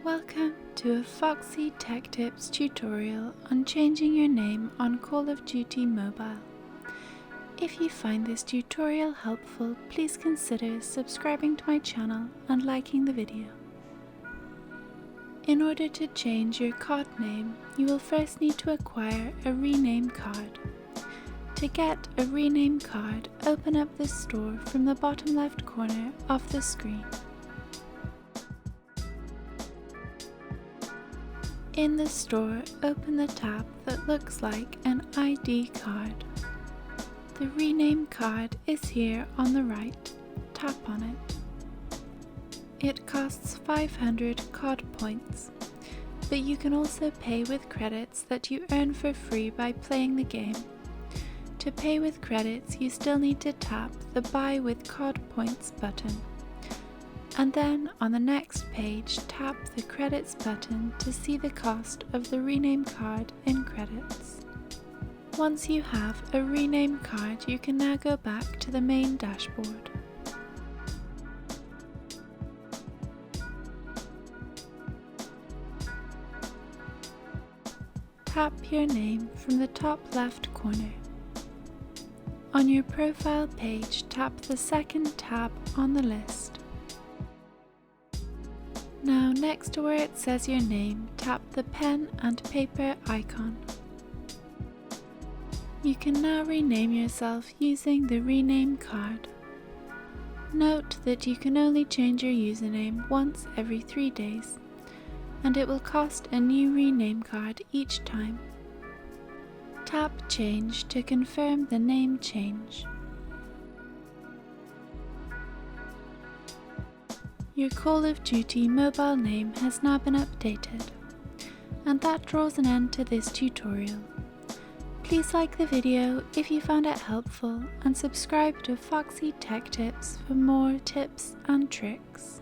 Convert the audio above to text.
Welcome to a Foxy Tech Tips tutorial on changing your name on Call of Duty Mobile. If you find this tutorial helpful, please consider subscribing to my channel and liking the video. In order to change your COD name, you will first need to acquire a rename card. To get a rename card, open up the store from the bottom left corner of the screen. In the store, open the tab that looks like an ID card. The rename card is here on the right. Tap on it. It costs 500 COD Points, but you can also pay with credits that you earn for free by playing the game. To pay with credits, you still need to tap the Buy with COD Points button. And then on the next page, tap the Credits button to see the cost of the rename card in credits. Once you have a rename card, you can now go back to the main dashboard. Tap your name from the top left corner. On your profile page, tap the second tab on the list. Now, next to where it says your name, tap the pen and paper icon. You can now rename yourself using the rename card. Note that you can only change your username once every 3 days, and it will cost a new rename card each time. Tap Change to confirm the name change. Your Call of Duty mobile name has now been updated, and that draws an end to this tutorial. Please like the video if you found it helpful and subscribe to Foxy Tech Tips for more tips and tricks.